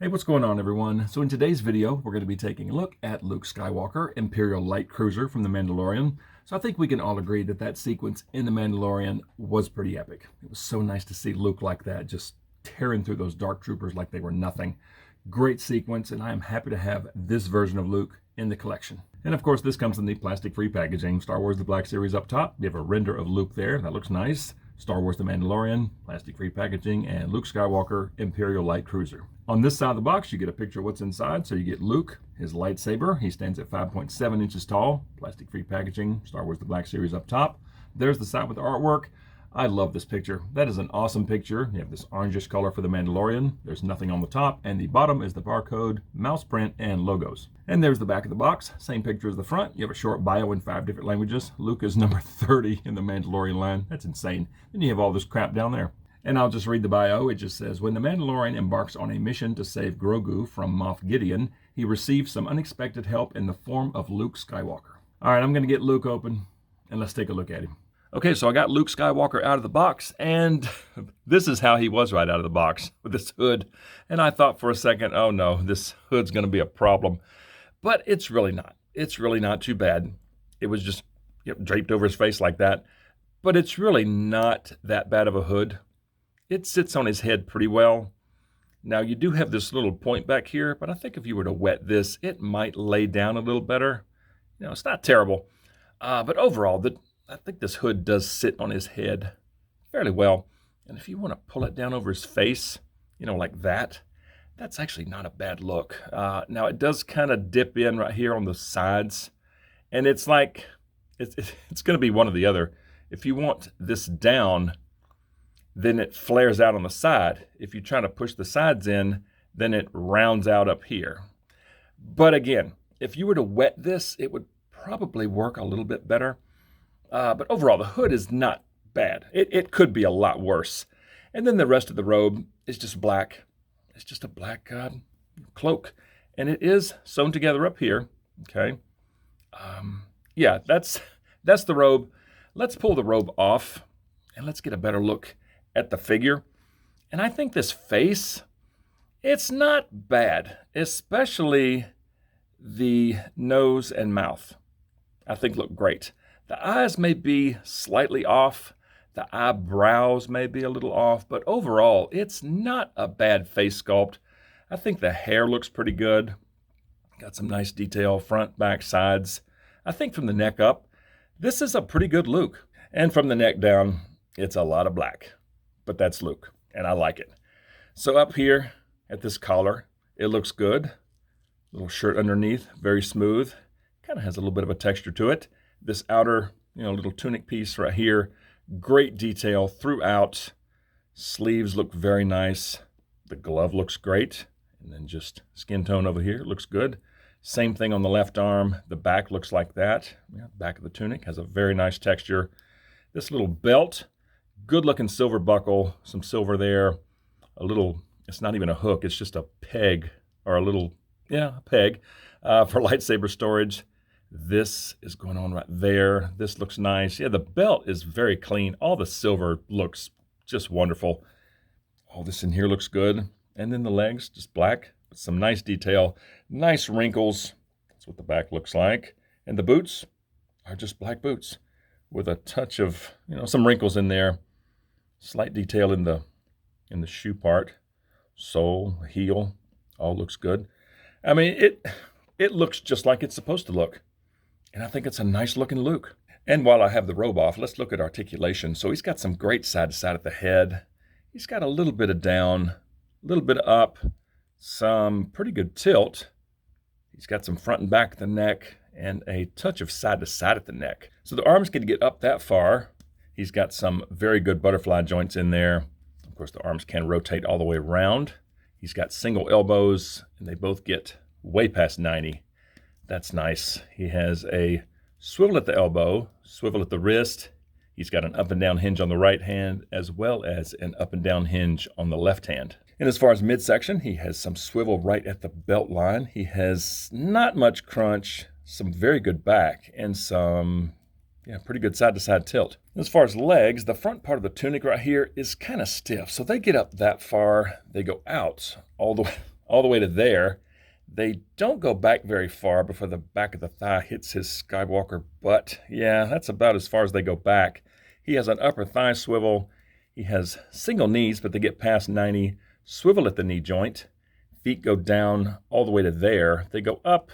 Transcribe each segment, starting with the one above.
Hey, what's going on, everyone? So in today's video, we're going to be taking a look at Luke Skywalker, Imperial Light Cruiser from The Mandalorian. So I think we can all agree that that sequence in The Mandalorian was pretty epic. It was so nice to see Luke like that, just tearing through those dark troopers like they were nothing. Great sequence, and I am happy to have this version of Luke in the collection. And of course, this comes in the plastic-free packaging. Star Wars The Black Series up top. You have a render of Luke there. That looks nice. Star Wars The Mandalorian, plastic-free packaging, and Luke Skywalker, Imperial Light Cruiser. On this side of the box, you get a picture of what's inside. So you get Luke, his lightsaber. He stands at 5.7 inches tall, plastic-free packaging, Star Wars The Black Series up top. There's the side with the artwork. I love this picture. That is an awesome picture. You have this orangish color for the Mandalorian. There's nothing on the top, and the bottom is the barcode, mouse print, and logos. And there's the back of the box. Same picture as the front. You have a short bio in 5 different languages. Luke is number 30 in the Mandalorian line. That's insane. Then you have all this crap down there. And I'll just read the bio. It just says, when the Mandalorian embarks on a mission to save Grogu from Moff Gideon, he receives some unexpected help in the form of Luke Skywalker. All right, I'm going to get Luke open, and let's take a look at him. Okay, so I got Luke Skywalker out of the box, and this is how he was right out of the box, with this hood. And I thought for a second, oh no, this hood's going to be a problem. But it's really not. It's really not too bad. It was just draped over his face like that. But it's really not that bad of a hood. It sits on his head pretty well. Now, you do have this little point back here, but I think if you were to wet this, it might lay down a little better. It's not terrible. But overall, I think this hood does sit on his head fairly well. And if you want to pull it down over his face, like that, that's actually not a bad look. Now, it does kind of dip in right here on the sides. And it's like, it's going to be one or the other. If you want this down, then it flares out on the side. If you try to push the sides in, then it rounds out up here. But again, if you were to wet this, it would probably work a little bit better. But overall, the hood is not bad. It could be a lot worse. And then the rest of the robe is just black. It's just a black cloak. And it is sewn together up here. Okay. Yeah, that's the robe. Let's pull the robe off and let's get a better look at the figure. And I think this face, it's not bad, especially the nose and mouth. I think look great. The eyes may be slightly off. The eyebrows may be a little off, but overall, it's not a bad face sculpt. I think the hair looks pretty good. Got some nice detail, front, back, sides. I think from the neck up, this is a pretty good Luke. And from the neck down, it's a lot of black. But that's Luke, and I like it. So up here at this collar, it looks good. Little shirt underneath, very smooth. Kind of has a little bit of a texture to it. This outer, little tunic piece right here, great detail throughout. Sleeves look very nice. The glove looks great. And then just skin tone over here looks good. Same thing on the left arm. The back looks like that. Back of the tunic has a very nice texture. This little belt, good looking silver buckle, some silver there. A little, it's not even a hook, it's just a peg, or a little, a peg for lightsaber storage. This is going on right there. This looks nice. Yeah, the belt is very clean. All the silver looks just wonderful. All this in here looks good. And then the legs, just black, with some nice detail, nice wrinkles. That's what the back looks like. And the boots are just black boots with a touch of, some wrinkles in there. Slight detail in the shoe part. Sole, heel, all looks good. I mean, it looks just like it's supposed to look. And I think it's a nice looking Luke. And while I have the robe off, let's look at articulation. So he's got some great side to side at the head. He's got a little bit of down, a little bit of up, some pretty good tilt. He's got some front and back at the neck and a touch of side to side at the neck. So the arms can get up that far. He's got some very good butterfly joints in there. Of course, the arms can rotate all the way around. He's got single elbows and they both get way past 90. That's nice. He has a swivel at the elbow, swivel at the wrist. He's got an up and down hinge on the right hand, as well as an up and down hinge on the left hand. And as far as midsection, he has some swivel right at the belt line. He has not much crunch, some very good back, and some pretty good side-to-side tilt. As far as legs, the front part of the tunic right here is kind of stiff. So they get up that far, they go out all the all the way to there. They don't go back very far before the back of the thigh hits his Skywalker butt. Yeah, that's about as far as they go back. He has an upper thigh swivel. He has single knees, but they get past 90. Swivel at the knee joint. Feet go down all the way to there. They go up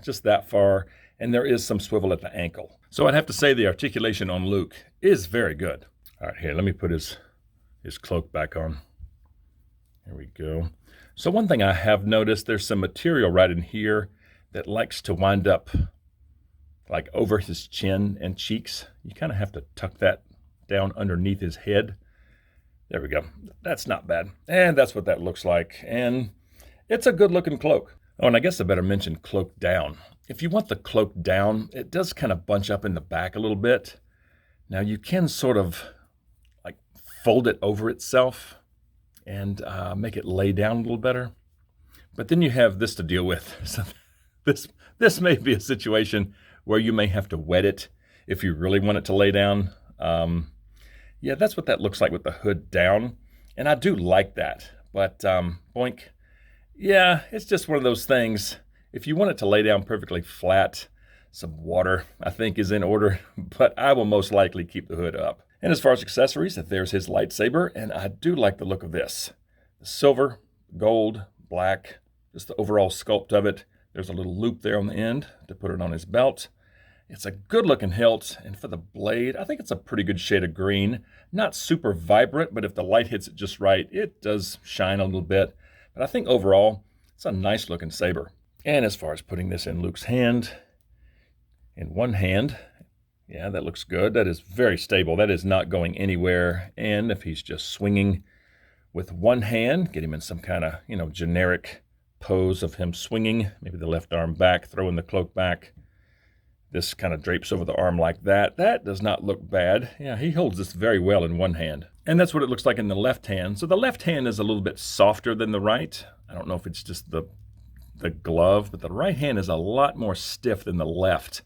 just that far, and there is some swivel at the ankle. So I'd have to say the articulation on Luke is very good. All right, here, let me put his cloak back on. There we go. So one thing I have noticed, there's some material right in here that likes to wind up like over his chin and cheeks. You kind of have to tuck that down underneath his head. There we go. That's not bad. And that's what that looks like. And it's a good looking cloak. Oh, and I guess I better mention cloak down. If you want the cloak down, it does kind of bunch up in the back a little bit. Now you can sort of like fold it over itself and make it lay down a little better. But then you have this to deal with. So this may be a situation where you may have to wet it if you really want it to lay down. Yeah, that's what that looks like with the hood down. And I do like that. But boink, yeah, it's just one of those things. If you want it to lay down perfectly flat, some water, I think, is in order. But I will most likely keep the hood up. And as far as accessories, there's his lightsaber, and I do like the look of this. The silver, gold, black, just the overall sculpt of it. There's a little loop there on the end to put it on his belt. It's a good-looking hilt, and for the blade, I think it's a pretty good shade of green. Not super vibrant, but if the light hits it just right, it does shine a little bit. But I think overall, it's a nice-looking saber. And as far as putting this in Luke's hand, in one hand, yeah, that looks good. That is very stable. That is not going anywhere. And if he's just swinging with one hand, get him in some kind of, generic pose of him swinging, maybe the left arm back, throwing the cloak back. This kind of drapes over the arm like that. That does not look bad. Yeah, he holds this very well in one hand. And that's what it looks like in the left hand. So the left hand is a little bit softer than the right. I don't know if it's just the glove, but the right hand is a lot more stiff than the left.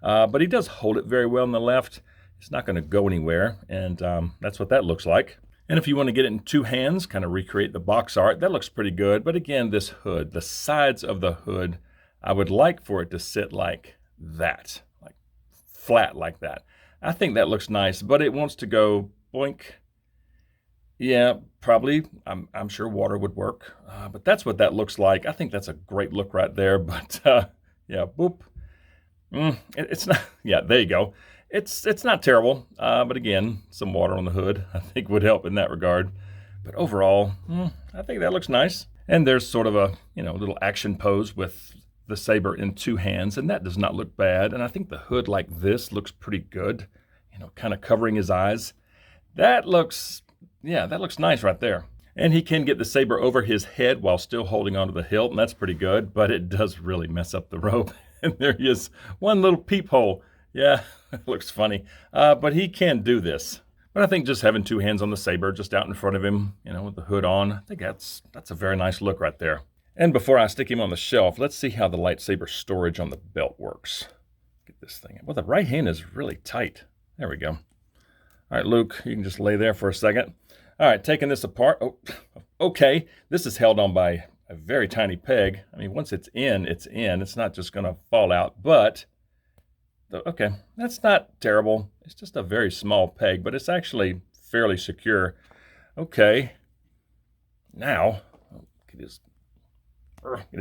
But he does hold it very well in the left. It's not going to go anywhere, and that's what that looks like. And if you want to get it in two hands, kind of recreate the box art, that looks pretty good. But again, this hood, the sides of the hood, I would like for it to sit like that, like flat like that. I think that looks nice, but it wants to go boink. Yeah, probably. I'm sure water would work, but that's what that looks like. I think that's a great look right there, but yeah, boop. It's not, yeah, there you go. It's not terrible, but again, some water on the hood I think would help in that regard. But overall, I think that looks nice. And there's sort of a, little action pose with the saber in two hands, and that does not look bad. And I think the hood like this looks pretty good, kind of covering his eyes. That looks nice right there. And he can get the saber over his head while still holding onto the hilt, and that's pretty good, but it does really mess up the robe. And there he is, one little peephole. Yeah, it looks funny. But he can do this. But I think just having two hands on the saber just out in front of him, with the hood on, I think that's a very nice look right there. And before I stick him on the shelf, let's see how the lightsaber storage on the belt works. Get this thing. Well, the right hand is really tight. There we go. All right, Luke, you can just lay there for a second. All right, taking this apart. Oh, okay. This is held on by a very tiny peg. I mean, once it's in, it's in. It's not just going to fall out, but okay, that's not terrible. It's just a very small peg, but it's actually fairly secure. Okay, now get his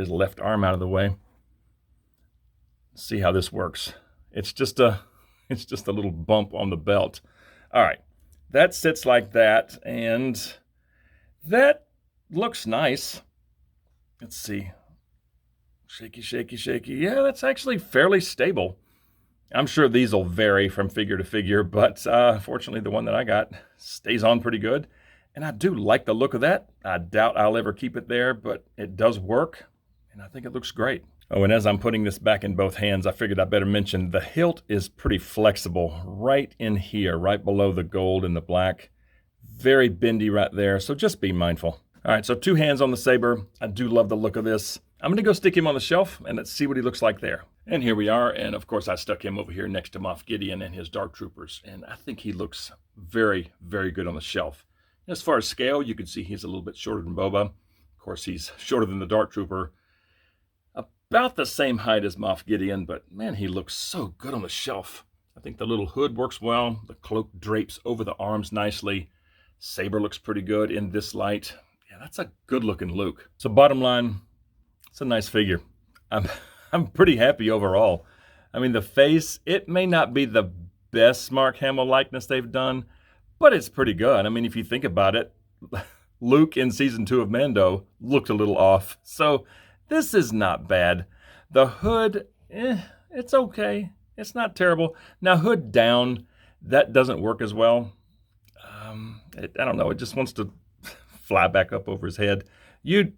left arm out of the way. See how this works. It's just a little bump on the belt. All right, that sits like that, and that looks nice. Let's see. Shaky, shaky, shaky. Yeah, that's actually fairly stable. I'm sure these will vary from figure to figure, but fortunately the one that I got stays on pretty good. And I do like the look of that. I doubt I'll ever keep it there, but it does work, and I think it looks great. Oh, and as I'm putting this back in both hands, I figured I better mention the hilt is pretty flexible right in here, right below the gold and the black. Very bendy right there, so just be mindful. All right, so two hands on the saber. I do love the look of this. I'm going to go stick him on the shelf, and let's see what he looks like there. And here we are, and of course I stuck him over here next to Moff Gideon and his Dark Troopers, and I think he looks very, very good on the shelf. As far as scale, you can see he's a little bit shorter than Boba. Of course, he's shorter than the Dark Trooper. About the same height as Moff Gideon, but man, he looks so good on the shelf. I think the little hood works well. The cloak drapes over the arms nicely. Saber looks pretty good in this light. Yeah, that's a good-looking Luke. So bottom line, it's a nice figure. I'm pretty happy overall. I mean, the face, it may not be the best Mark Hamill likeness they've done, but it's pretty good. I mean, if you think about it, Luke in season 2 of Mando looked a little off. So this is not bad. The hood, it's okay. It's not terrible. Now, hood down, that doesn't work as well. I don't know. It just wants to fly back up over his head. You'd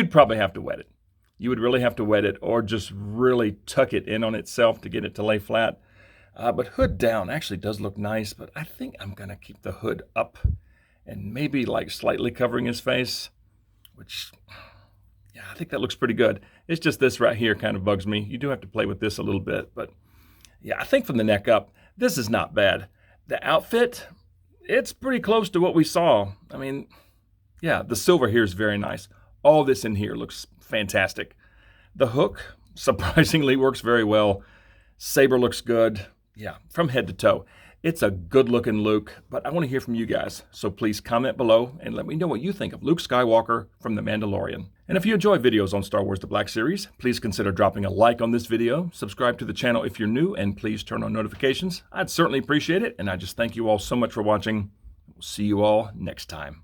probably have to wet it. You would really have to wet it or just really tuck it in on itself to get it to lay flat. But hood down actually does look nice, but I think I'm going to keep the hood up and maybe like slightly covering his face, which, yeah, I think that looks pretty good. It's just this right here kind of bugs me. You do have to play with this a little bit, but yeah, I think from the neck up, this is not bad. The outfit, it's pretty close to what we saw. I mean, yeah, the silver here is very nice. All this in here looks fantastic. The hook surprisingly works very well. Saber looks good. Yeah, from head to toe. It's a good-looking Luke, but I want to hear from you guys. So please comment below and let me know what you think of Luke Skywalker from The Mandalorian. And if you enjoy videos on Star Wars The Black Series, please consider dropping a like on this video, subscribe to the channel if you're new, and please turn on notifications. I'd certainly appreciate it, and I just thank you all so much for watching. We'll see you all next time.